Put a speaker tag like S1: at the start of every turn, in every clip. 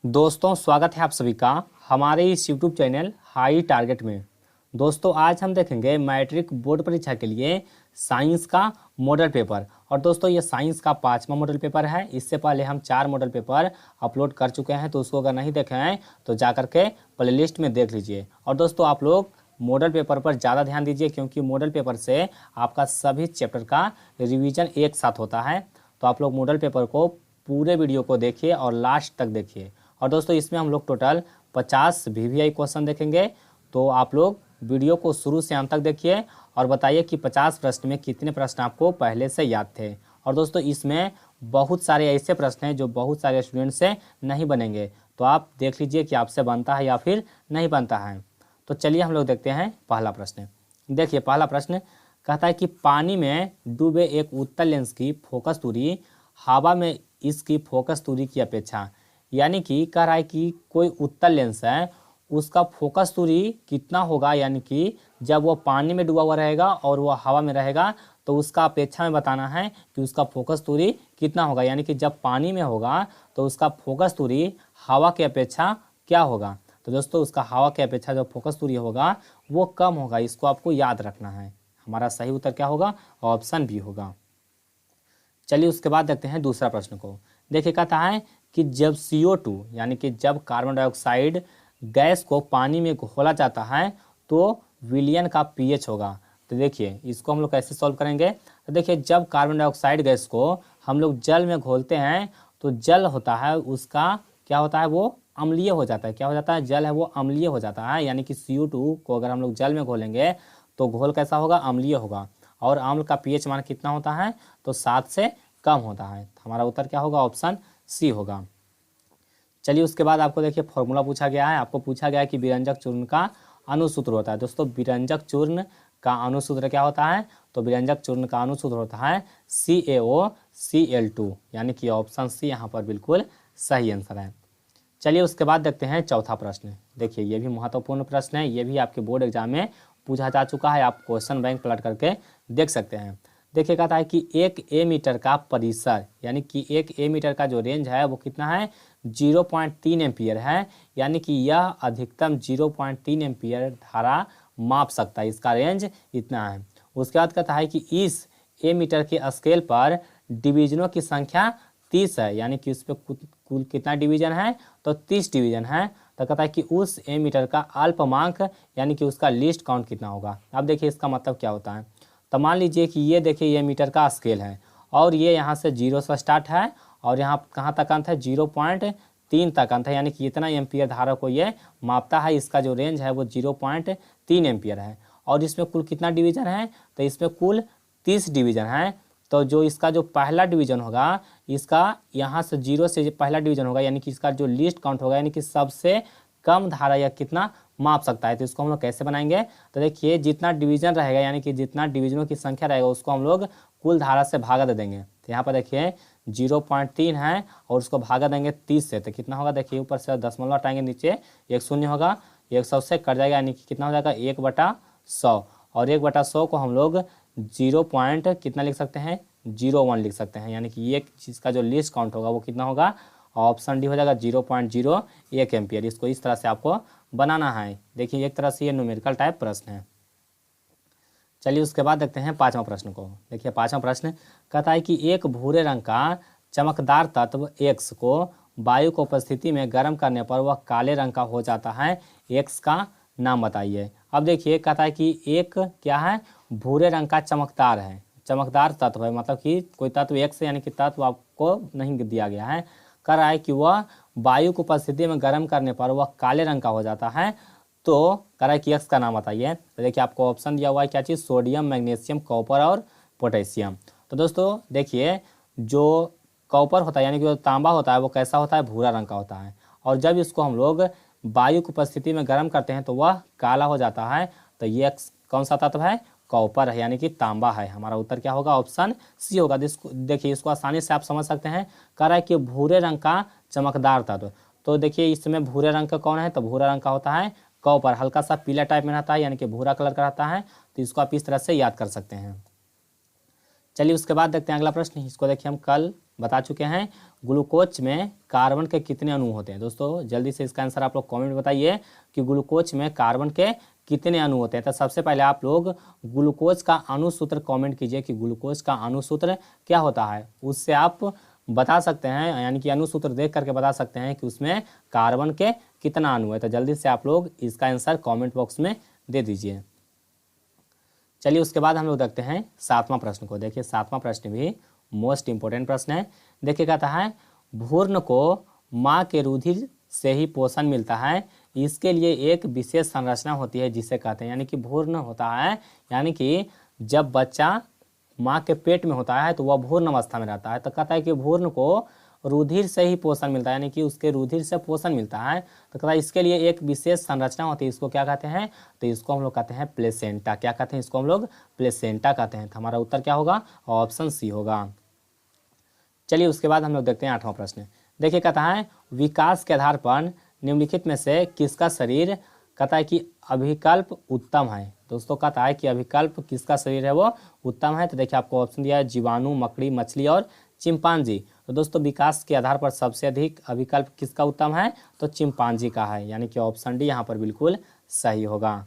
S1: दोस्तों स्वागत है आप सभी का हमारे इस यूट्यूब चैनल हाई टारगेट में। दोस्तों आज हम देखेंगे मैट्रिक बोर्ड परीक्षा के लिए साइंस का मॉडल पेपर। और दोस्तों ये साइंस का 5वां मॉडल पेपर है। इससे पहले हम 4 मॉडल पेपर अपलोड कर चुके हैं, तो उसको अगर नहीं देखे हैं तो जा करके प्लेलिस्ट में देख लीजिए। और दोस्तों आप लोग मॉडल पेपर पर ज़्यादा ध्यान दीजिए, क्योंकि मॉडल पेपर से आपका सभी चैप्टर का रिविज़न एक साथ होता है। तो आप लोग मॉडल पेपर को पूरे वीडियो को देखिए और लास्ट तक देखिए। और दोस्तों इसमें हम लोग टोटल 50 VVI क्वेश्चन देखेंगे। तो आप लोग वीडियो को शुरू से अंत तक देखिए और बताइए कि 50 प्रश्न में कितने प्रश्न आपको पहले से याद थे। और दोस्तों इसमें बहुत सारे ऐसे प्रश्न हैं जो बहुत सारे स्टूडेंट से नहीं बनेंगे, तो आप देख लीजिए कि आपसे बनता है या फिर नहीं बनता है। तो चलिए हम लोग देखते हैं पहला प्रश्न। देखिए पहला प्रश्न कहता है कि पानी में डूबे एक उत्तल लेंस की फोकस दूरी हवा में इसकी फोकस दूरी की अपेक्षा, यानी कि कह रहा है कि कोई उत्तल लेंस है, उसका फोकस दूरी कितना होगा, यानी कि जब वो पानी में डूबा हुआ रहेगा और वो हवा में रहेगा तो उसका अपेक्षा में बताना है कि उसका फोकस दूरी कितना होगा। यानी कि जब पानी में होगा तो उसका फोकस दूरी हवा की अपेक्षा क्या होगा। तो दोस्तों उसका हवा की अपेक्षा जो फोकस दूरी होगा वो कम होगा, इसको आपको याद रखना है। हमारा सही उत्तर क्या होगा, ऑप्शन बी होगा। चलिए उसके बाद देखते हैं दूसरा प्रश्न को। देखिए कहता है कि जब CO2 यानी कि जब कार्बन डाइऑक्साइड गैस को पानी में घोला जाता है तो विलयन का pH होगा। तो देखिए इसको हम लोग कैसे सॉल्व करेंगे। तो देखिए जब कार्बन डाइऑक्साइड गैस को हम लोग जल में घोलते हैं तो जल होता है उसका क्या होता है, वो अम्लीय हो जाता है। क्या हो जाता है, जल है वो अम्लीय हो जाता है। यानी कि CO2 को अगर हम लोग जल में घोलेंगे तो घोल कैसा होगा, अम्लीय होगा। और अम्ल का pH मान कितना होता है, तो 7 से कम होता है। हमारा उत्तर क्या होगा, ऑप्शन सी होगा। चलिए उसके बाद आपको देखिए फॉर्मूला पूछा गया है। आपको पूछा गया है कि विरंजक चूर्ण का अनुसूत्र होता है। दोस्तों विरंजक चूर्ण का अनुसूत्र क्या होता है, तो विरंजक चूर्ण का अनुसूत्र होता है CaOCl2, यानी कि ऑप्शन सी यहाँ पर बिल्कुल सही आंसर है। चलिए उसके बाद देखते हैं चौथा प्रश्न। देखिए ये भी महत्वपूर्ण प्रश्न है, ये भी आपके बोर्ड एग्जाम में पूछा जा चुका है। आप क्वेश्चन बैंक पलट करके देख सकते हैं। देखिए कहता है कि एक एमीटर का परिसर, यानी कि एक एमीटर का जो रेंज है वो कितना है, 0.3 एम्पियर है। यानी कि यह अधिकतम 0.3 एम्पियर धारा माप सकता है, इसका रेंज इतना है। उसके बाद कहता है कि इस एमीटर के स्केल पर डिवीजनों की संख्या 30 है, यानी कि उस पर कुल कितना डिवीजन है, तो 30 डिवीजन है। तो कहता है कि उस एमीटर का अल्पमांक यानी कि उसका लीस्ट काउंट कितना होगा। अब देखिए इसका मतलब क्या होता है। तो मान लीजिए कि ये देखिए ये मीटर का स्केल है और ये यहाँ से 0 से स्टार्ट है और यहाँ कहाँ तक अंत है, 0.3 तक अंत है। यानी कि इतना एम्पियर धारा को ये मापता है। इसका जो रेंज है वो 0.3 एम्पियर है। और इसमें कुल कितना डिवीजन है, तो इसमें कुल 30 डिवीजन है। तो जो इसका जो पहला डिवीजन होगा, इसका यहाँ से 0 से पहला डिवीजन होगा, यानी कि इसका जो लीस्ट काउंट होगा, यानी कि सबसे कम धारा या कितना माप सकता है। तो इसको हम लोग कैसे बनाएंगे, तो देखिए जितना डिवीजन रहेगा, यानी कि जितना डिवीजनों की संख्या रहेगा उसको हम लोग कुल धारा से भागा दे देंगे। तो यहाँ पर देखिए 0.3 है और उसको भागा देंगे 30 से, तो कितना होगा, देखिए ऊपर से दशमलव हटाएंगे, नीचे एक शून्य होगा, 100 से कट जाएगा, यानी कि कितना हो जाएगा 1/100। और 1/100 को हम लोग 0 पॉइंट कितना लिख सकते हैं, 0.1 लिख सकते हैं। यानी कि ये जिसका जो लीस्ट काउंट होगा वो कितना होगा, ऑप्शन डी हो जाएगा 0.01 एम्पियर। इसको इस तरह से आपको बनाना है। देखिए एक तरह से ये न्यूमेरिकल टाइप प्रश्न है। चलिए उसके बाद देखते हैं पांचवा प्रश्न को। देखिए पांचवा प्रश्न कहता है कि एक भूरे रंग का चमकदार तत्व X को वायु की उपस्थिति में गर्म करने पर वह काले रंग का हो जाता है, X का नाम बताइए। अब देखिए कहता है कि एक क्या है, भूरे रंग का चमकदार है, चमकदार तत्व है, मतलब कि कोई तत्व X यानी कि तत्व आपको नहीं दिया गया है। कर रहा है कि वह वायु की उपस्थिति में गर्म करने पर वह काले रंग का हो जाता है। तो कह रहा है कि एक्स का नाम बताइए। तो देखिए आपको ऑप्शन दिया हुआ है क्या चीज़, सोडियम, मैग्नीशियम, कॉपर और पोटेशियम। तो दोस्तों देखिए जो कॉपर होता है यानी कि जो तांबा होता है वो कैसा होता है, भूरा रंग का होता है। और जब इसको हम लोग वायु की उपस्थिति में गर्म करते हैं तो वह काला हो जाता है। तो ये कौन सा तत्व है, कॉपर है, यानी कि तांबा है। हमारा उत्तर क्या होगा, ऑप्शन सी होगा। देखिए इसको आसानी से आप समझ सकते हैं। कह रहा है कि भूरे रंग का चमकदार तत्व, तो देखिए इसमें भूरे रंग का कौन है, तो भूरा रंग का होता है कॉपर, हल्का सा पीला टाइप में रहता है, यानी कि भूरा कलर का रहता है। तो इसको आप इस तरह से याद कर सकते हैं। चलिए उसके बाद देखते हैं अगला प्रश्न। इसको देखिए हम कल बता चुके हैं। ग्लूकोज में कार्बन के कितने अणु होते हैं? दोस्तों जल्दी से इसका आंसर आप लोग कमेंट में बताइए कि ग्लूकोज में कार्बन के कितने अणु होते हैं। तो सबसे पहले आप लोग ग्लूकोज का अणुसूत्र कमेंट कीजिए कि ग्लूकोज का अणुसूत्र क्या होता है, उससे आप बता सकते हैं, यानी कि अणुसूत्र देख करके बता सकते हैं कि उसमें कार्बन के कितना अणु है। तो जल्दी से आप लोग इसका आंसर कमेंट बॉक्स में दे दीजिए। चलिए उसके बाद हम लोग देखते हैं 7वां प्रश्न को। देखिए 7वां प्रश्न भी मोस्ट इंपोर्टेंट प्रश्न है। देखिए कहता है भ्रूण को माँ के रुधिर से ही पोषण मिलता है, इसके लिए एक विशेष संरचना होती है जिसे कहते हैं, यानी कि भ्रूण होता है, यानी कि जब बच्चा माँ के पेट में होता है तो वह भ्रूण अवस्था में रहता है। तो कहता है कि भ्रूण को रुधिर से ही पोषण मिलता है, यानी कि उसके रुधिर से पोषण मिलता है। तो कहता है इसके लिए एक विशेष संरचना होती है, इसको क्या कहते हैं? तो इसको हम लोग कहते हैं प्लेसेंटा। क्या कहते हैं इसको? हम लोग प्लेसेंटा कहते हैं। तो हमारा उत्तर क्या होगा? ऑप्शन सी होगा। चलिए उसके बाद हम लोग देखते हैं 8वां प्रश्न। देखिए कहता है विकास के आधार पर निम्नलिखित में से किसका शरीर कहता है कि अभिकल्प उत्तम है? दोस्तों कहता है कि अभिकल्प किसका शरीर है वो उत्तम है। तो देखिए आपको ऑप्शन दिया है जीवाणु, मकड़ी, मछली और चिंपांजी। तो दोस्तों विकास के आधार पर सबसे अधिक अभिकल्प किसका उत्तम है? तो चिंपांजी का है, यानी कि ऑप्शन डी यहाँ पर बिल्कुल सही होगा।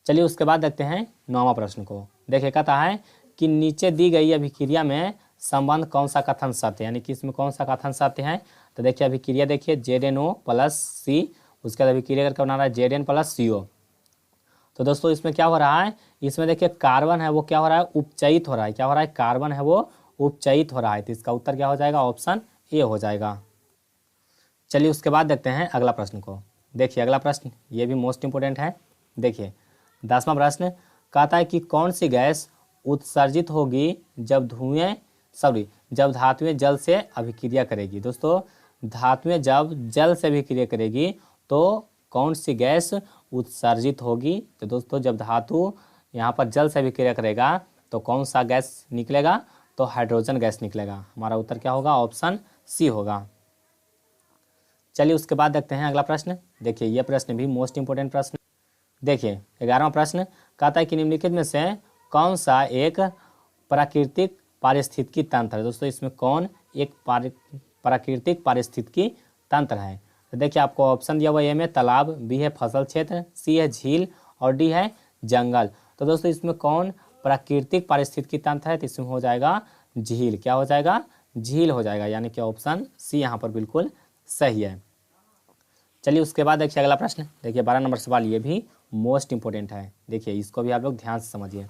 S1: चलिए उसके बाद देखते हैं 9वां प्रश्न को। देखिए कहता है कि नीचे दी गई अभिक्रिया में संबंध कौन सा कथन सत्य है, यानी कि इसमें कौन सा कथन सत्य है? तो देखिए अभिक्रिया देखिए ZnO प्लस सी, उसके बाद अभिक्रिया करके बना रहा है Zn प्लस CO। तो दोस्तों इसमें क्या हो रहा है? इसमें देखिए कार्बन है वो क्या हो रहा है? उपचयित हो रहा है। क्या हो रहा है? कार्बन है वो उपचयित हो रहा है। तो इसका उत्तर क्या हो जाएगा? ऑप्शन ए हो जाएगा। चलिए उसके बाद देखते हैं अगला प्रश्न को। देखिए अगला प्रश्न ये भी मोस्ट इंपोर्टेंट है। देखिए 10वां प्रश्न कहता है कि कौन सी गैस उत्सर्जित होगी जब धातुएं जल से अभिक्रिया करेगी? दोस्तों धातुएं जब जल से अभिक्रिया करेगी तो कौन सी गैस उत्सर्जित होगी? तो दोस्तों जब धातु यहाँ पर जल से अभिक्रिया करेगा तो कौन सा गैस निकलेगा? तो हाइड्रोजन गैस निकलेगा। हमारा उत्तर क्या होगा? ऑप्शन सी होगा। चलिए उसके बाद देखते हैं अगला प्रश्न। देखिए यह प्रश्न भी मोस्ट इंपोर्टेंट प्रश्न। देखिए 11वां प्रश्न कहता है कि निम्नलिखित में से कौन सा एक प्राकृतिक पारिस्थितिकी तंत्र है? दोस्तों इसमें कौन एक प्राकृतिक पारिस्थितिकी तंत्र है? तो देखिए आपको ऑप्शन दिया हुआ ए में तालाब, बी है फसल क्षेत्र, सी है झील और डी है जंगल। तो दोस्तों इसमें कौन प्राकृतिक पारिस्थितिकी तंत्र है? तो इसमें हो जाएगा झील। क्या हो जाएगा? झील हो जाएगा, यानी कि ऑप्शन सी यहाँ पर बिल्कुल सही है। चलिए उसके बाद देखिए अगला प्रश्न। देखिए 12 नंबर सवाल ये भी मोस्ट इंपोर्टेंट है। देखिए इसको भी आप लोग ध्यान से समझिए।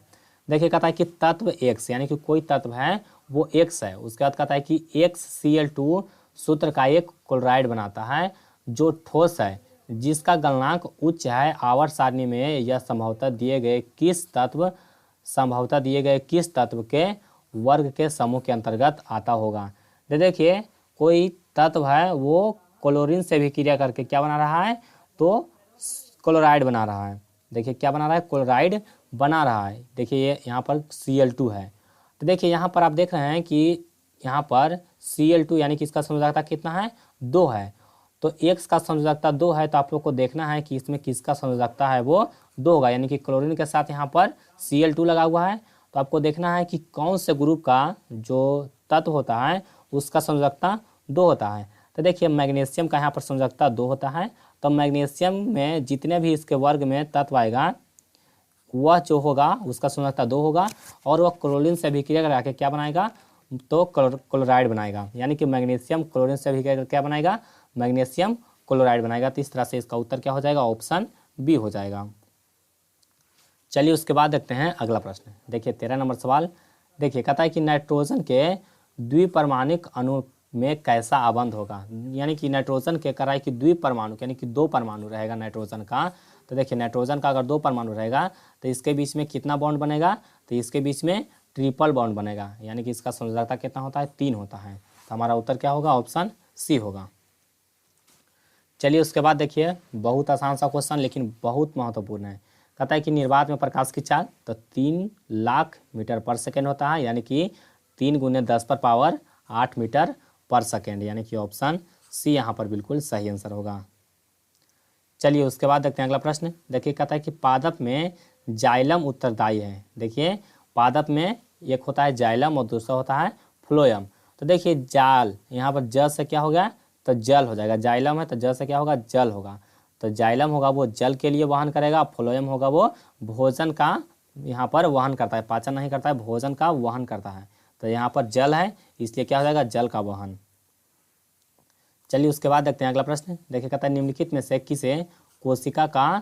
S1: देखिए कहता है कि तत्व X, यानी कि कोई तत्व है वो X है, उसके बाद कहता है कि XCl2 सूत्र का एक क्लोराइड बनाता है जो ठोस है, जिसका गलनांक उच्च है। आवर्त सारणी में यह संभवतः दिए गए किस तत्व के वर्ग के समूह के अंतर्गत आता होगा? देखिए कोई तत्व है वो क्लोरीन से भी क्रिया करके क्या बना रहा है? तो क्लोराइड बना रहा है। देखिए क्या बना रहा है? क्लोराइड बना रहा है। देखिए ये यहाँ पर Cl2 है। तो देखिए यहाँ पर आप देख रहे हैं कि यहाँ पर Cl2 यानी कि इसका संयोजकता कितना है? 2 है। तो X का संयोजकता 2 है, तो आप लोग को देखना है कि इसमें किसका संयोजकता है वो 2 होगा, यानी कि क्लोरीन के साथ यहाँ पर Cl2 लगा हुआ है। तो आपको देखना है कि कौन से ग्रुप का जो तत्व होता है उसका संयोजकता 2 होता है। तो देखिए मैग्नीशियम का यहाँ पर संयोजकता 2 होता है। तो मैग्नीशियम में जितने भी इसके वर्ग में तत्व आएगा वह जो होगा उसका संयोजकता 2 होगा, और वह क्लोरीन से अभिक्रिया करा के क्या बनाएगा? तो क्लोराइड बनाएगा, यानी कि मैग्नीशियम क्लोरीन से अभिक्रिया करके क्या बनाएगा? मैग्नीशियम क्लोराइड बनाएगा। तो इस तरह से इसका उत्तर क्या हो जाएगा? ऑप्शन बी हो जाएगा। चलिए उसके बाद देखते हैं अगला प्रश्न। देखिए 13 नंबर सवाल। देखिए कहता है कि नाइट्रोजन के द्विपरमाणुक अणु में कैसा आबंध होगा? यानी कि नाइट्रोजन के कराई की द्विपरमाणु, यानी कि 2 परमाणु रहेगा नाइट्रोजन का। तो देखिए नाइट्रोजन का अगर 2 परमाणु रहेगा तो इसके बीच में कितना बॉन्ड बनेगा? तो इसके बीच में ट्रिपल बॉन्ड बनेगा, यानी कि इसका संयोजकता कितना होता है? 3 होता है। तो हमारा उत्तर क्या होगा? ऑप्शन सी होगा। चलिए उसके बाद देखिए बहुत आसान सा क्वेश्चन लेकिन बहुत महत्वपूर्ण है। कहता है कि निर्वात में प्रकाश की चाल तो 3 लाख मीटर पर सेकेंड होता है, यानी कि 3 × 10⁸ मीटर पर सेकेंड, यानी कि ऑप्शन सी यहाँ पर बिल्कुल सही आंसर होगा। चलिए उसके बाद देखते हैं अगला प्रश्न। देखिए कहता है कि पादप में जाइलम उत्तरदायी है। देखिए पादप में एक होता है जाइलम और दूसरा होता है फ्लोएम। तो देखिए जाल, यहाँ पर ज से क्या हो गया तो जल हो जाएगा, जाइलम है तो ज से क्या होगा जल होगा। तो जाइलम होगा वो जल के लिए वहन करेगा, फ्लोएम होगा वो भोजन का यहाँ पर वहन करता है, पाचन नहीं करता है, भोजन का वहन करता है। तो यहाँ पर जल है इसलिए क्या हो जाएगा जल का वहन। चलिए उसके बाद देखते हैं अगला प्रश्न। देखिए कहता है निम्नलिखित में से किसे कोशिका का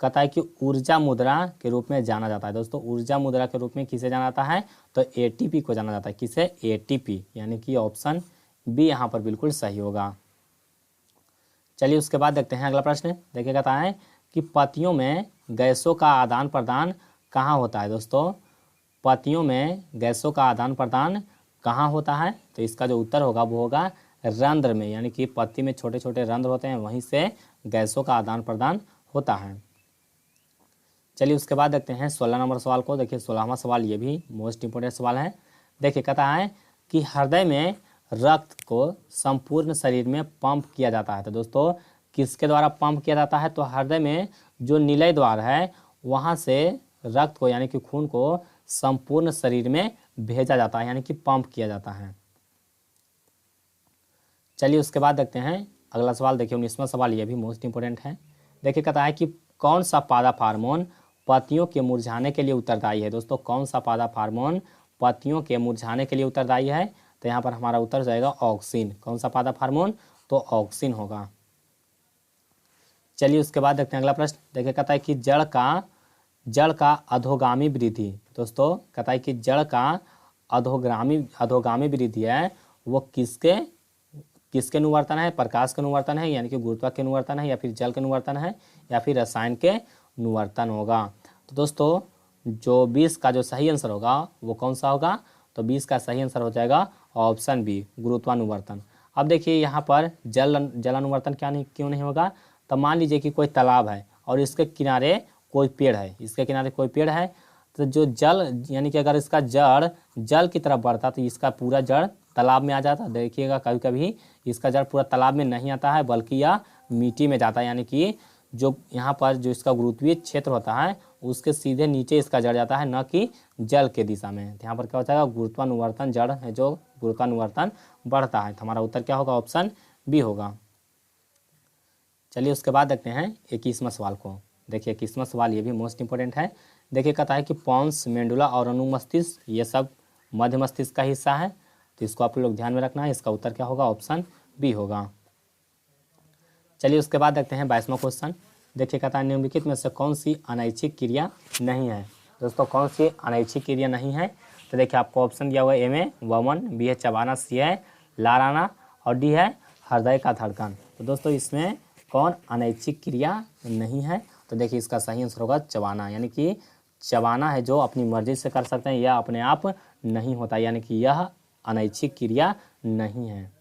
S1: कहता है कि ऊर्जा मुद्रा के रूप में जाना जाता है। दोस्तों ऊर्जा मुद्रा के रूप में किसे जाना जाता है तो एटीपी को जाना जाता है। किसे एटीपी, यानी कि ऑप्शन बी यहाँ पर बिल्कुल सही होगा। चलिए उसके बाद देखते हैं अगला प्रश्न। देखिए कहता है कि पतियों में गैसों का आदान प्रदान कहाँ होता है। दोस्तों पतियों में गैसों का आदान प्रदान कहाँ होता है, तो इसका जो उत्तर होगा वो होगा रंध्र में, यानी कि पत्ती में छोटे छोटे रंध्र होते हैं, वहीं से गैसों का आदान प्रदान होता है। चलिए उसके बाद देखते हैं 16 नंबर सवाल को। देखिए 16वां सवाल ये भी मोस्ट इंपोर्टेंट सवाल है। देखिए कहता है कि हृदय में रक्त को संपूर्ण शरीर में पंप किया जाता है। तो दोस्तों किसके द्वारा पंप किया जाता है, तो हृदय में जो निलय द्वार है वहाँ से रक्त को यानी कि खून को संपूर्ण शरीर में भेजा जाता है, यानी कि पंप किया जाता है। चलिए उसके बाद देखते हैं अगला सवाल। देखिए 19वां सवाल ये भी मोस्ट इंपोर्टेंट है। देखिए कहता है कि कौन सा पादप हार्मोन पत्तियों के मुरझाने के लिए उत्तरदायी है। दोस्तों कौन सा पादप हार्मोन पत्तियों के मुरझाने के लिए उत्तरदायी है, तो यहाँ पर हमारा उत्तर जाएगा ऑक्सिन। कौन सा पादप हार्मोन, तो ऑक्सिन होगा। चलिए उसके बाद देखते हैं अगला प्रश्न। देखिए कहता है कि जड़ का अधोगामी वृद्धि। दोस्तों कहता है कि जड़ का अधोगामी वृद्धि है वो किसके अनुवर्तन है, प्रकाश के अनुवर्तन है यानी कि गुरुत्व के अनुवर्तन है, या फिर जल के अनुवर्तन है, या फिर रसायन के अनुवर्तन होगा। तो दोस्तों जो 20 का जो सही आंसर होगा वो कौन सा होगा, तो 20 का सही आंसर हो जाएगा ऑप्शन बी गुरुत्वानुवर्तन। अब देखिए यहाँ पर जलानुवर्तन क्यों नहीं होगा, तो मान लीजिए कि कोई तालाब है और इसके किनारे कोई पेड़ है, तो जो जल यानी कि अगर इसका जड़ जल की तरफ बढ़ता तो इसका पूरा जड़ तालाब में आ जाता। देखिएगा कभी कभी इसका जड़ पूरा तालाब में नहीं आता है बल्कि यह मिट्टी में जाता है, यानी कि जो यहाँ पर जो इसका गुरुत्वीय क्षेत्र होता है उसके सीधे नीचे इसका जड़ जाता है, न कि जल के दिशा में। यहाँ पर क्या होता है गुरुत्वानुवर्तन जड़ है जो गुरुत्वानुवर्तन बढ़ता है। तो हमारा उत्तर क्या होगा, ऑप्शन बी होगा। चलिए उसके बाद देखते हैं 21वां सवाल को। देखिए 21वां सवाल ये भी मोस्ट इंपोर्टेंट है। देखिए कहता है कि पॉन्स, मेंडुला और अनुमस्तिष्क ये सब मध्य मस्तिष्क का हिस्सा है, तो इसको आप लोग ध्यान में रखना है। इसका उत्तर क्या होगा, ऑप्शन बी होगा। चलिए उसके बाद देखते हैं 22वां क्वेश्चन। देखिए कहता है निम्नलिखित में से कौन सी अनैच्छिक क्रिया नहीं है। दोस्तों कौन सी अनैच्छिक क्रिया नहीं है, तो देखिए आपको ऑप्शन दिया हुआ है, ए में वमन, बी है चबाना, सी है लाराना और डी है हृदय का धड़कन। तो दोस्तों इसमें कौन अनैच्छिक क्रिया नहीं है, तो देखिए इसका सही आंसर होगा चबाना, यानी कि चबाना है जो अपनी मर्जी से कर सकते हैं, यह अपने आप नहीं होता, यानी कि यह अनैच्छिक क्रिया नहीं है।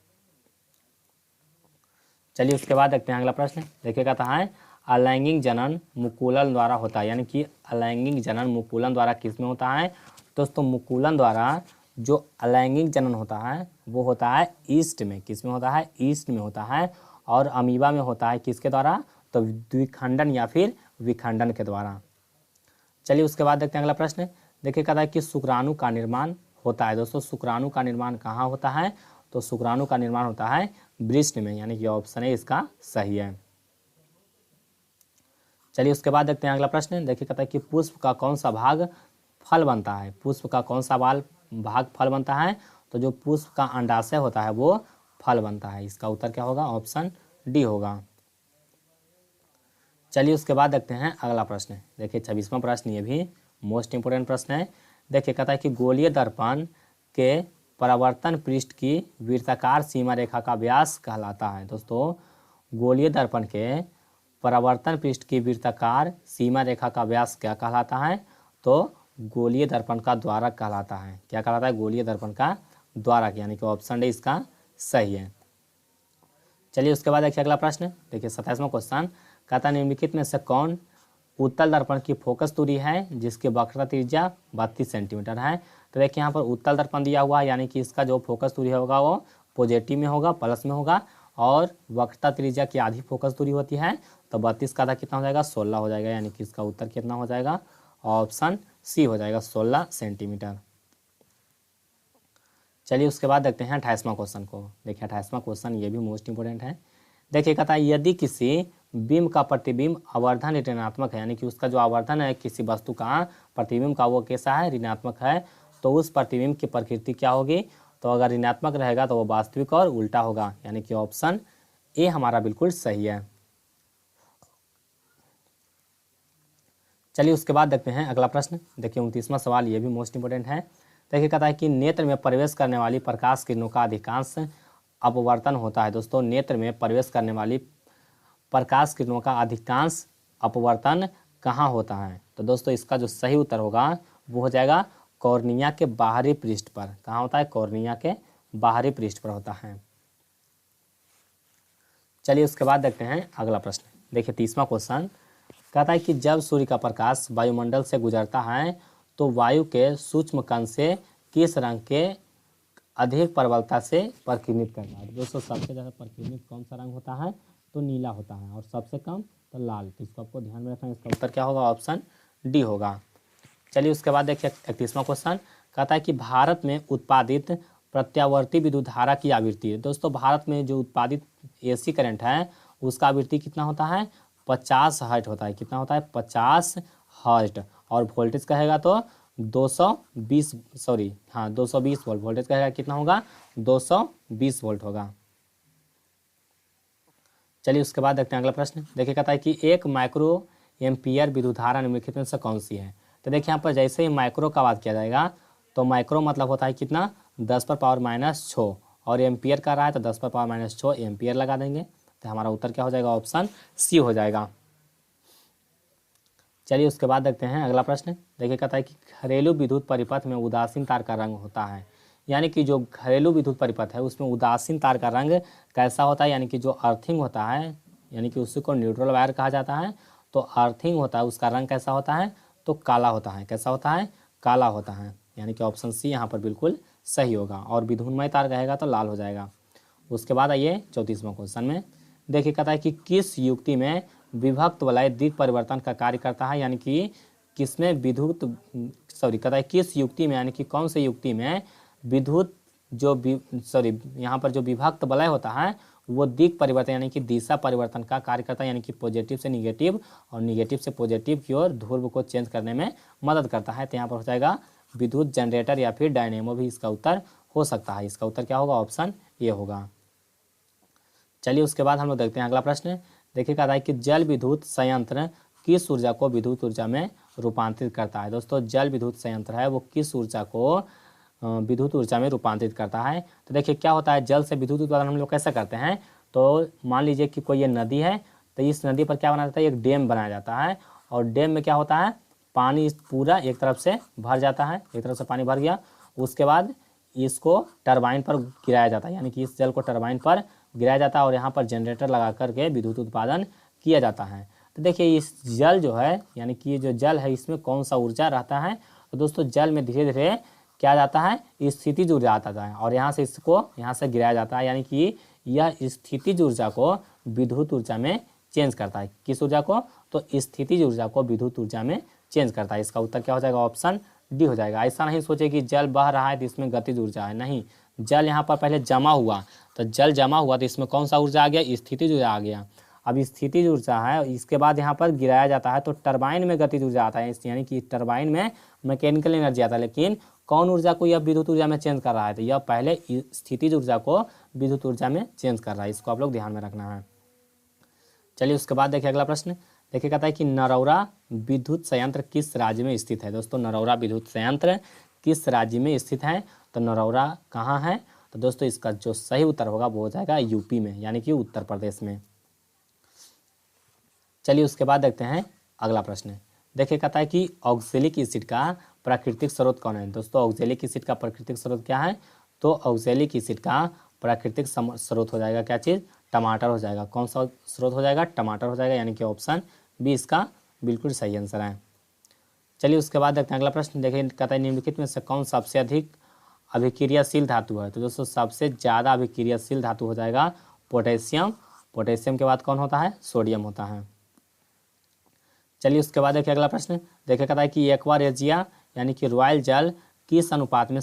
S1: चलिए उसके बाद देखते हैं अगला प्रश्न। देखिए कहता है अलैंगिक जनन मुकुलन द्वारा होता है, यानी कि अलैंगिक जनन मुकुलन द्वारा किस में होता है। दोस्तों मुकुलन द्वारा जो अलैंगिक जनन होता है वो होता है ईस्ट में। किस में होता है, ईस्ट में होता है। और अमीबा में होता है किसके द्वारा, तो द्विखंडन या फिर विखंडन के द्वारा। चलिए उसके बाद देखते हैं अगला प्रश्न। देखिए कहता है कि शुक्राणु का निर्माण होता है। दोस्तों शुक्राणु का निर्माण कहाँ होता है, तो शुक्राणु का निर्माण होता है वृष्ण में, यानी कि ऑप्शन है इसका सही है। चलिए उसके बाद देखते हैं अगला प्रश्न। देखिए कहता है कि पुष्प का कौन सा भाग फल बनता है। पुष्प का कौन सा भाग फल बनता है, तो जो पुष्प का अंडाशय होता है वो फल बनता है। इसका उत्तर क्या होगा, ऑप्शन डी होगा। चलिए उसके बाद देखते हैं अगला प्रश्न। देखिए 26वां प्रश्न ये भी मोस्ट इंपोर्टेंट प्रश्न है। देखिए कहता है कि गोलीय दर्पण के परावर्तन पृष्ठ की वृत्ताकार सीमा रेखा का व्यास कहलाता है। दोस्तों गोलीय दर्पण के परावर्तन पृष्ठ की वृत्ताकार सीमा रेखा का व्यास क्या कहलाता है, तो गोलीय दर्पण का द्वारक कहलाता है। क्या कहलाता है, गोलीय दर्पण का द्वारक, यानी कि ऑप्शन डी इसका सही है। चलिए उसके बाद देखिए अगला प्रश्न। देखिए 27वां क्वेश्चन कहता है निम्नलिखित में से कौन उत्तल दर्पण की फोकस दूरी है जिसकी वक्रता त्रिज्या 32 सेंटीमीटर है। तो देखिए यहाँ पर उत्तल दर्पण दिया हुआ है, यानी कि इसका जो फोकस दूरी होगा वो पॉजिटिव में होगा, प्लस में होगा, और वक्रता त्रिज्या की आधी फोकस दूरी होती है, तो 32 का आधा कितना हो जाएगा, 16 हो जाएगा, यानी कि इसका उत्तर कितना हो जाएगा, ऑप्शन सी हो जाएगा 16 सेंटीमीटर। चलिए उसके बाद देखते हैं 28वां क्वेश्चन को। देखिए 28वां क्वेश्चन ये भी मोस्ट इंपोर्टेंट है। देखिए कहता है यदि किसी बिंब का प्रतिबिंब आवर्धन ऋणात्मक है, यानी कि उसका जो आवर्धन है किसी वस्तु का प्रतिबिंब का वो कैसा है, ऋणात्मक है, तो उस प्रतिबिंब की प्रकृति क्या होगी, तो अगर ऋणात्मक रहेगा तो वो वास्तविक और उल्टा होगा, यानी कि ऑप्शन ए हमारा बिल्कुल सही है। चलिए उसके बाद देखते हैं अगला प्रश्न। देखिए 29वां सवाल ये भी मोस्ट इंपोर्टेंट है। देखिए कहता है कि नेत्र में प्रवेश करने वाली प्रकाश किरणों का अधिकांश अपवर्तन होता है। दोस्तों नेत्र में प्रवेश करने वाली प्रकाश किरणों का अधिकांश अपवर्तन कहाँ होता है, तो दोस्तों इसका जो सही उत्तर होगा वो हो जाएगा कॉर्निया के बाहरी पृष्ठ पर। कहाँ होता है, कॉर्निया के बाहरी पृष्ठ पर होता है। चलिए उसके बाद देखते हैं अगला प्रश्न। देखिए 30वां क्वेश्चन कहता है कि जब सूर्य का प्रकाश वायुमंडल से गुजरता है तो वायु के सूक्ष्म कण से किस रंग के अधिक प्रबलता से प्रकिरणित करता है। दोस्तों सबसे ज़्यादा प्रकिरणित कौन सा रंग होता है, तो नीला होता है, और सबसे कम तो लाल। तो इसको आपको ध्यान में रखना है, इसका उत्तर क्या होगा, ऑप्शन डी होगा। चलिए उसके बाद देखिए 31वां क्वेश्चन कहता है कि भारत में उत्पादित प्रत्यावर्ती विद्युत धारा की आवृत्ति है। दोस्तों भारत में जो उत्पादित एसी करंट है उसका आवृत्ति कितना होता है, 50 हर्ट्ज होता है। कितना होता है, 50 हर्ट्ज। और वोल्टेज कहेगा तो 220 वोल्ट। वोल्टेज कहेगा कितना होगा, 220 वोल्ट होगा। चलिए उसके बाद देखते हैं अगला प्रश्न। देखिए कहता है कि एक माइक्रो एम्पियर विद्युत धारा निम्नलिखित में से कौन सी है। तो देखिए यहाँ पर जैसे ही माइक्रो का बात किया जाएगा तो माइक्रो मतलब होता है कितना, 10⁻⁶, और एम्पियर का रहा है तो 10⁻⁶ एम्पियर लगा देंगे। तो हमारा उत्तर क्या हो जाएगा, ऑप्शन सी हो जाएगा। चलिए उसके बाद देखते हैं अगला प्रश्न। देखिए कहता है कि घरेलू विद्युत परिपथ में उदासीन तार का रंग होता है, यानी कि जो घरेलू विद्युत परिपथ है उसमें उदासीन तार का रंग कैसा होता है, यानी कि जो अर्थिंग होता है, यानी कि उसी को न्यूट्रल वायर कहा जाता है। तो अर्थिंग होता है उसका रंग कैसा होता है, तो काला होता है। कैसा होता है, काला होता है, यानी कि ऑप्शन सी यहाँ पर बिल्कुल सही होगा। और विधुन्मय तार कहेगा तो लाल हो जाएगा। उसके बाद आइए 34वां क्वेश्चन में। देखिए कहता है कि किस युक्ति में विभक्त वलय दिक् परिवर्तन का कार्य करता है, यानी कि किसमें कहता है किस युक्ति में, यानी कि कौन से युक्ति में विद्युत यहाँ पर जो विभक्त वलय होता है वो दिक् परिवर्तन यानी कि दिशा परिवर्तन का कार्य करता है, यानी कि पॉजिटिव से निगेटिव और निगेटिव से पॉजिटिव की ओर ध्रुव को चेंज करने में मदद करता है। तो यहाँ पर हो जाएगा विद्युत जनरेटर या फिर डायनेमो भी इसका उत्तर हो सकता है। इसका उत्तर क्या होगा, ऑप्शन ए होगा। चलिए उसके बाद हम लोग देखते हैं अगला प्रश्न। देखिए कहता है कि जल विद्युत संयंत्र किस ऊर्जा को विद्युत ऊर्जा में रूपांतरित करता है। दोस्तों जल विद्युत संयंत्र है वो किस ऊर्जा को विद्युत ऊर्जा में रूपांतरित करता है। तो देखिए क्या होता है, जल से विद्युत उत्पादन हम लोग कैसे करते हैं, तो मान लीजिए कि कोई ये नदी है तो इस नदी पर क्या बनाया जाता है, एक डैम बनाया जाता है। और डैम में क्या होता है, पानी पूरा एक तरफ से भर जाता है, एक तरफ से पानी भर गया, उसके बाद इसको टरबाइन पर गिराया जाता है, यानी कि इस जल को टरबाइन पर गिराया जाता है और यहाँ पर जनरेटर लगा करके विद्युत उत्पादन किया जाता है। तो देखिए इस जल जो है, यानी कि जो जल है इसमें कौन सा ऊर्जा रहता है, तो दोस्तों जल में धीरे धीरे क्या जाता है, स्थितिज ऊर्जा आता है और यहाँ से इसको यहाँ से गिराया जाता है, यानी कि यह स्थितिज ऊर्जा को विद्युत ऊर्जा में चेंज करता है। किस ऊर्जा को, तो स्थितिज ऊर्जा को विद्युत ऊर्जा में चेंज करता है। इसका उत्तर क्या हो जाएगा, ऑप्शन डी हो जाएगा। ऐसा नहीं सोचे कि जल बह रहा है तो इसमें गतिज ऊर्जा है, नहीं, जल यहाँ पर पहले जमा हुआ, तो जल जमा हुआ तो इसमें कौन सा ऊर्जा आ गया, स्थितिज ऊर्जा आ गया। अब स्थितिज ऊर्जा है, इसके बाद यहाँ पर गिराया जाता है तो टरबाइन में गतिज ऊर्जा आता है, यानी कि टरबाइन में मैकेनिकल एनर्जी आता है। लेकिन कौन ऊर्जा को यह विद्युत ऊर्जा में चेंज कर रहा है, तो यह पहले स्थितिज ऊर्जा को विद्युत ऊर्जा में चेंज कर रहा है। इसको आप लोग ध्यान में रखना है। चलिए उसके बाद देखिए अगला प्रश्न। देखिए कहता है कि नरौरा विद्युत संयंत्र किस राज्य में स्थित है। दोस्तों नरौरा विद्युत संयंत्र किस राज्य में स्थित है, तो नरौरा कहाँ है, तो दोस्तों इसका जो सही उत्तर होगा वो हो जाएगा यूपी में, यानी कि उत्तर प्रदेश में। चलिए उसके बाद देखते हैं अगला प्रश्न। देखिए कहता है कि ऑक्जेलिक एसिड का प्राकृतिक स्रोत कौन है। दोस्तों ऑक्जेलिक एसिड का प्राकृतिक स्रोत क्या है, तो ऑक्जेलिक एसिड का प्राकृतिक स्रोत हो जाएगा क्या चीज़, टमाटर हो जाएगा। कौन सा स्रोत हो जाएगा, टमाटर हो जाएगा, यानी कि ऑप्शन बी इसका बिल्कुल सही आंसर है। चलिए उसके बाद देखते हैं अगला प्रश्न। देखिए कहता है निम्नलिखित में से कौन सबसे अधिक अभिक्रियाशील धातु है। तो दोस्तों सबसे ज़्यादा अभिक्रियाशील धातु हो जाएगा पोटेशियम। पोटेशियम के बाद कौन होता है, सोडियम होता है। चलिए उसके बाद देखिए अगला प्रश्न। देखिए कहता है कि एक्वा रेजिया यानी कि रॉयल जल किस अनुपात में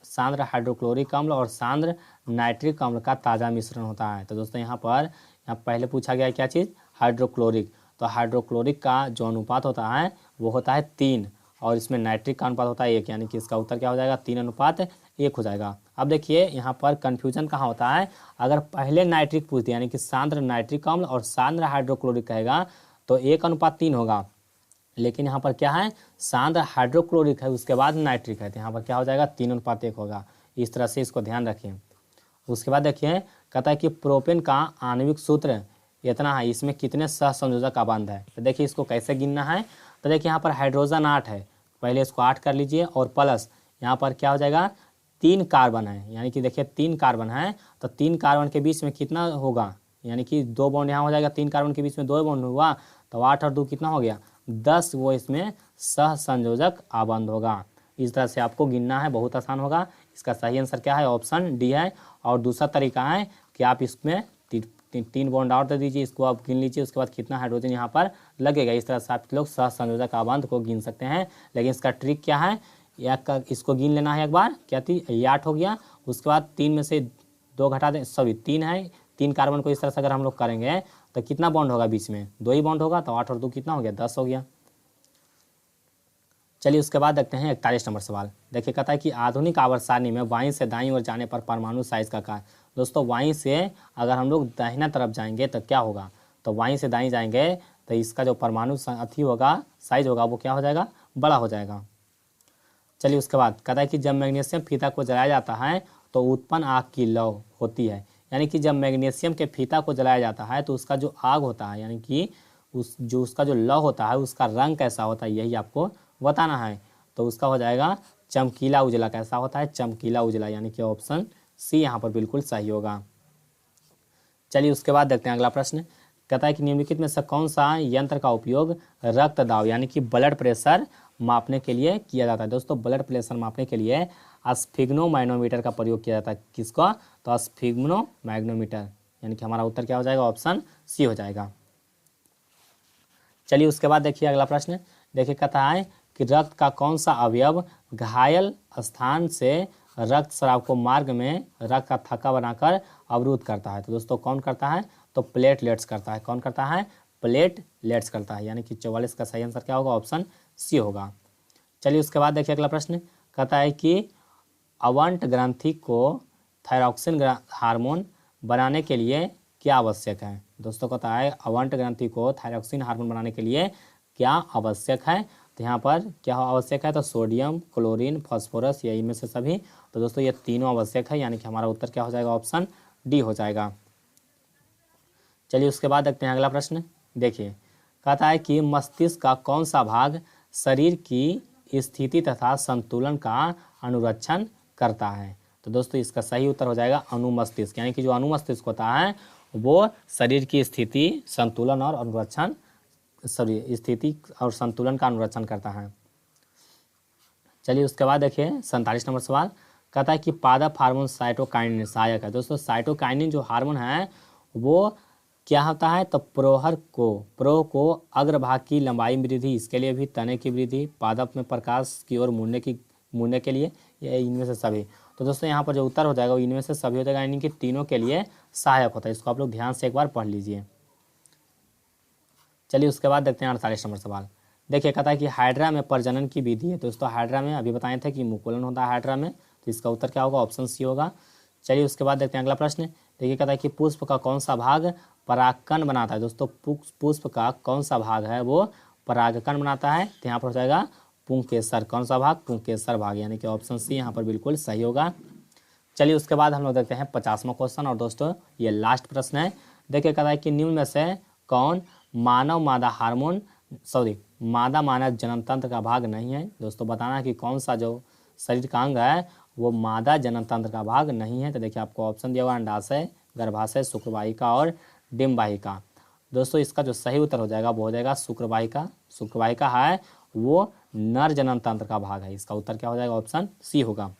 S1: सांद्र हाइड्रोक्लोरिक अम्ल और सांद्र नाइट्रिक अम्ल का ताज़ा मिश्रण होता है। तो दोस्तों यहाँ पहले पूछा गया क्या चीज़, हाइड्रोक्लोरिक। तो हाइड्रोक्लोरिक का जो अनुपात होता है वो होता है 3 और इसमें नाइट्रिक का अनुपात होता है 1, यानी कि इसका उत्तर क्या हो जाएगा 3:1 हो जाएगा। अब देखिए यहाँ पर कन्फ्यूजन कहाँ होता है, अगर पहले नाइट्रिक पूछ दिया यानी कि सांद्र नाइट्रिक अम्ल और सांद्र हाइड्रोक्लोरिक कहेगा तो 1:3 होगा, लेकिन यहाँ पर क्या है सांद्र हाइड्रोक्लोरिक है उसके बाद नाइट्रिक है, तो यहाँ पर क्या हो जाएगा 3:1 होगा। इस तरह से इसको ध्यान रखें। उसके बाद देखिए कहता है कि प्रोपेन का आणविक सूत्र इतना है, इसमें कितने सहसंयोजक आबंध है। तो देखिए इसको कैसे गिनना है, तो देखिए यहाँ पर हाइड्रोजन 8 है, पहले इसको 8 कर लीजिए और प्लस यहाँ पर क्या हो जाएगा 3 कार्बन है, यानी कि देखिए 3 कार्बन है तो 3 कार्बन के बीच में कितना होगा, यानी कि 2 बॉन्ड यहाँ हो जाएगा, 3 कार्बन के बीच में 2 बॉन्ड हुआ तो 8 और 2 कितना हो गया 10, वो इसमें सहसंयोजक आबंध होगा। इस तरह से आपको गिनना है, बहुत आसान होगा। इसका सही आंसर क्या है, ऑप्शन डी है। और दूसरा तरीका है कि आप इसमें 3 बॉन्ड और दे दीजिए, इसको आप गिन लीजिए, उसके बाद कितना हाइड्रोजन यहाँ पर लगेगा। इस तरह से आप लोग सहसंयोजक आबंध को गिन सकते हैं। लेकिन इसका ट्रिक क्या है, इसको गिन लेना है एक बार, क्या थी ये 8 हो गया, उसके बाद 3 में से 2 घटा दें, सॉरी 3 है, 3 कार्बन को इस तरह से अगर हम लोग करेंगे तो कितना बॉन्ड होगा बीच में 2 ही बॉन्ड होगा, तो 8 और 2 कितना हो गया 10 हो गया। चलिए उसके बाद देखते हैं 41 नंबर सवाल। देखिए कहता है कि आधुनिक आवर्त सारणी में बाईं से दाईं ओर जाने पर परमाणु साइज का कार्य। दोस्तों बाईं से अगर हम लोग दाहिना तरफ जाएंगे तो क्या होगा, तो बाईं से दाईं जाएंगे तो इसका जो परमाणु अथी होगा साइज होगा वो क्या हो जाएगा बड़ा हो जाएगा। चलिए उसके बाद कहता है कि जब मैग्नीशियम फीता को जलाया जाता है तो उत्पन्न आग की लौ होती है, यानी कि जब मैग्नीशियम के फीता को जलाया जाता है तो उसका जो आग होता है, यानी कि उसका जो लौ होता है उसका रंग कैसा होता है यही आपको बताना है। तो उसका हो जाएगा चमकीला उजला। कैसा होता है, चमकीला उजला, यानी कि ऑप्शन सी यहाँ पर बिल्कुल सही होगा। चलिए उसके बाद देखते हैं अगला प्रश्न। कहता है कि निम्नलिखित में से कौन सा यंत्र का उपयोग रक्त दाब यानी कि ब्लड प्रेशर मापने के लिए किया जाता है। दोस्तों ब्लड प्रेशर मापने के लिए स्फिग्नोमैग्नोमीटर का प्रयोग किया जाता है। किसका, तो स्फिग्नोमैग्नोमीटर, यानी कि हमारा उत्तर क्या हो जाएगा, ऑप्शन सी हो जाएगा। चलिए उसके बाद देखिए अगला प्रश्न। देखिए कहता है कि रक्त का कौन सा अवयव घायल स्थान से रक्त स्राव को मार्ग में रक्त का थक्का बनाकर अवरुद्ध करता है। तो दोस्तों कौन करता है, तो प्लेटलेट्स करता है। कौन करता है, प्लेटलेट्स करता है, यानी कि 44 का सही आंसर क्या होगा, ऑप्शन सी होगा। चलिए उसके बाद देखिए अगला प्रश्न। कहता है कि अवंट ग्रंथि को थायरॉक्सिन हार्मोन बनाने के लिए क्या आवश्यक है। दोस्तों कहता है अवंट ग्रंथि को थायरॉक्सिन हार्मोन बनाने के लिए क्या आवश्यक है, तो यहाँ पर क्या आवश्यक है, तो सोडियम, क्लोरीन, फास्फोरस या इनमें से सभी। तो दोस्तों ये तीनों आवश्यक है, यानी कि हमारा उत्तर क्या हो जाएगा, ऑप्शन डी हो जाएगा। चलिए उसके बाद देखते हैं अगला प्रश्न। देखिए कहता है कि मस्तिष्क का कौन सा भाग शरीर की स्थिति तथा संतुलन का अनुरक्षण करता है। तो दोस्तों इसका सही उत्तर हो जाएगा अनुमस्तिष्क, यानी कि जो अनुमस्तिष्क होता है वो शरीर की स्थिति, संतुलन और अनुरक्षण स्थिति और संतुलन का अनुरक्षण करता है। चलिए उसके बाद देखिए 47 नंबर सवाल। कहता है कि पादप हार्मोन साइटोकाइनिन सहायक है। दोस्तों साइटोकाइनिन जो हार्मोन है वो क्या होता है, तो प्रोह को अग्रभाग की लंबाई वृद्धि, इसके लिए भी तने की वृद्धि, पादप में प्रकाश की ओर मुड़ने के लिए, ये इनमें से सभी। तो दोस्तों यहाँ पर जो उत्तर हो जाएगा वो इनमें से सभी हो जाएगा, यानी कि तीनों के लिए सहायक होता है। इसको आप लोग ध्यान से एक बार पढ़ लीजिए। चलिए उसके बाद देखते हैं 48 नंबर सवाल। देखिए कहता है कि हाइड्रा में प्रजनन की विधि है। दोस्तों हाइड्रा में अभी बताए थे कि मुकुलन होता है हाइड्रा में, तो इसका उत्तर क्या होगा, ऑप्शन सी होगा। चलिए उसके बाद देखते हैं अगला प्रश्न। देखिए कहता है कि पुष्प का कौन सा भाग परागकण बनाता है। दोस्तों पुष्प का कौन सा भाग है वो परागकण बनाता है, तो यहाँ पर हो जाएगा पुंकेसर। कौन सा भाग, पुंकेसर भाग, यानी कि ऑप्शन सी यहाँ पर बिल्कुल सही होगा। चलिए उसके बाद हम लोग देखते हैं 50वां क्वेश्चन, और दोस्तों ये लास्ट प्रश्न है। देखिए कहता है कि निम्न में से कौन मादा मानव जनन तंत्र का भाग नहीं है। दोस्तों बताना है कि कौन सा जो शरीर का अंग है वो मादा जनन तंत्र का भाग नहीं है। तो देखिए आपको ऑप्शन दिया हुआ अंडाशय, गर्भाशय, शुक्रवाहिका और डिम्बाहिका। दोस्तों इसका जो सही उत्तर हो जाएगा वो हो जाएगा शुक्रवाहिका। शुक्रवाहिका है वो नर जनन तंत्र का भाग है। इसका उत्तर क्या हो जाएगा, ऑप्शन सी होगा।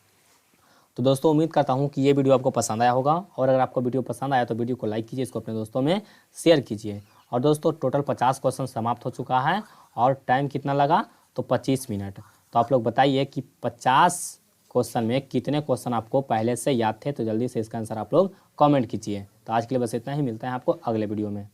S1: तो दोस्तों उम्मीद करता हूँ कि ये वीडियो आपको पसंद आया होगा, और अगर आपको वीडियो पसंद आया तो वीडियो को लाइक कीजिए, इसको अपने दोस्तों में शेयर कीजिए। और दोस्तों टोटल 50 क्वेश्चन समाप्त हो चुका है, और टाइम कितना लगा, तो 25 मिनट। तो आप लोग बताइए कि 50 क्वेश्चन में कितने क्वेश्चन आपको पहले से याद थे, तो जल्दी से इसका आंसर आप लोग कमेंट कीजिए। तो आज के लिए बस इतना ही, मिलते हैं आपको अगले वीडियो में।